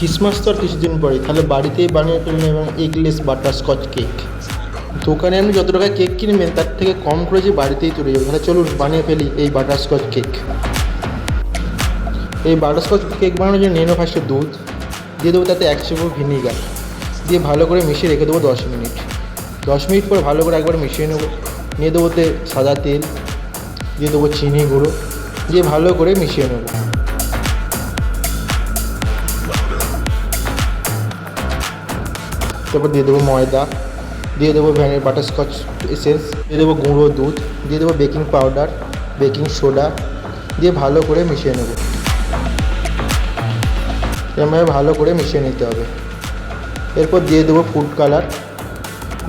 Christmas তো আর কিছুদিন পরে, তাহলে বাড়িতেই বানিয়ে ফেলুন এবং এগলেস বাটারস্কচ কেক। দোকানে আপনি যত টাকায় কেক কিনবেন তার থেকে কম খরচে বাড়িতেই তৈরি যাবে। তাহলে চলুন বানিয়ে ফেলি এই বাটারস্কচ কেক। এই বাটারস্কচ কেক বানানোর জন্য নিয়ে নেবো ফার্স্টে দুধ, দিয়ে দেবো তাতে 1 চামচ ভিনিগার, দিয়ে ভালো করে মিশিয়ে রেখে দেবো 10 মিনিট। 10 মিনিট পর ভালো করে একবার মিশিয়ে নেবো। নিয়ে দেবো সাদা তেল, দিয়ে দেবো চিনি গুঁড়ো, দিয়ে ভালো করে মিশিয়ে নেবো। তারপর দিয়ে দেবো ময়দা, দিয়ে দেবো ভ্যানিলা বাটারস্কচ এসেন্স, দিয়ে দেবো গুঁড়ো দুধ, দিয়ে দেবো বেকিং পাউডার, বেকিং সোডা, দিয়ে ভালো করে মিশিয়ে নেব। এভাবে ভালো করে মিশিয়ে নিতে হবে। এরপর দিয়ে দেবো ফুড কালার,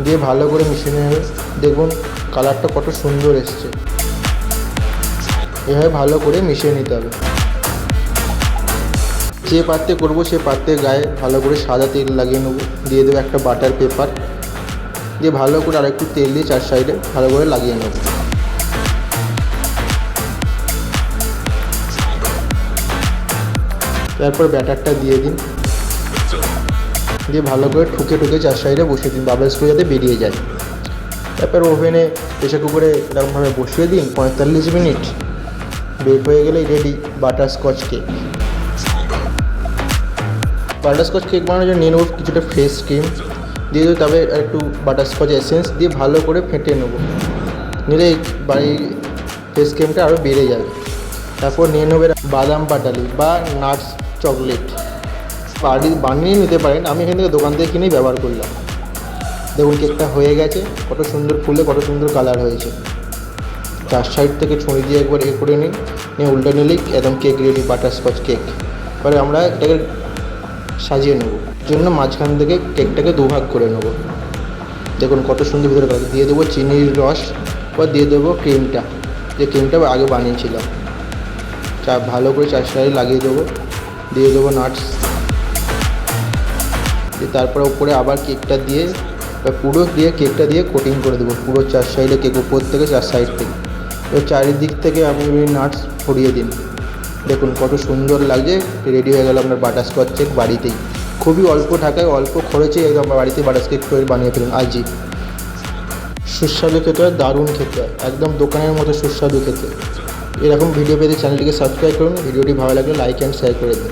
দিয়ে ভালো করে মিশিয়ে নেবে। দেখুন কালারটা কত সুন্দর এসছে। এভাবে ভালো করে মিশিয়ে নিতে হবে। যে পাত্রে করবো সে পাত্রের গায়ে ভালো করে সাদা তেল লাগিয়ে নেবো। দিয়ে দেবো একটা বাটার পেপার, দিয়ে ভালো করে আর একটু তেল দিয়ে 4 সাইডে ভালো করে লাগিয়ে নেব। তারপর ব্যাটারটা দিয়ে দিন, দিয়ে ভালো করে ঠুকে 4 সাইডে বসিয়ে দিন, বাবলসগুলো যাতে বেরিয়ে যায়। তারপর ওভেনে প্রেসার কুকারে এরকমভাবে বসিয়ে দিন 45 মিনিট। বেক হয়ে গেলেই ready butterscotch cake. Butterscotch cake বানানোর জন্য নিয়ে নেবো কিছুটা ফ্রেশ ক্রিম, দিয়ে দেবো তবে একটু বাটারস্কচ এসেন্স, দিয়ে ভালো করে ফেটে নেবো। নিলে বাড়ির ফ্রেশ ক্রিমটা আরও বেড়ে যাবে। তারপর নিয়ে নেবে বাদাম পাটালি বা নাটস চকলেট, বানিয়ে নিতে পারেন। আমি এখান থেকে দোকান থেকে কিনেই ব্যবহার করলাম। দেখুন কেকটা হয়ে গেছে, কত সুন্দর ফুলে কত সুন্দর কালার হয়েছে। 4 সাইড থেকে ছুরি দিয়ে একবার করে নিন, নিয়ে উল্টে নিলেই একদম কেক রেডি বাটারস্কচ কেক। এবারে আমরা এটাকে সাজিয়ে নেব জন্য মাঝখান থেকে কেকটাকে 2 ভাগ করে নেব। দেখুন কত সুন্দর ভিতরে কালার। দিয়ে দেবো চিনির রস, বা দিয়ে দেবো ক্রিমটা, যে ক্রিমটা আগে বানিয়েছিলাম। ভালো করে 4 সাইডে লাগিয়ে দেবো। দিয়ে দেবো নাটস, দিয়ে তারপরে উপরে আবার কেকটা দিয়ে পুরো দিয়ে কেকটা দিয়ে কোটিং করে দেবো পুরো 4 সাইডে। কেক উপর থেকে 4 সাইড থেকে, এবার চারিদিক থেকে আপনি নাটস ছড়িয়ে দিন। দেখুন কত সুন্দর লাগছে। রেডি হয়ে গেল আপনার বাটারস্কচ কেক বাড়িতেই। খুবই অল্প টাকায় অল্প খরচে একদম বাড়িতে বাটারস্কচ কেক বানিয়ে ফেলুন আজই। সুস্বাদু খেতে হয়, দারুণ খেতে হয়, একদম দোকানের মতো সুস্বাদু খেতে। এরকম ভিডিও পেতে চ্যানেলটিকে সাবস্ক্রাইব করুন। ভিডিওটি ভালো লাগলে লাইক অ্যান্ড শেয়ার করে দিন।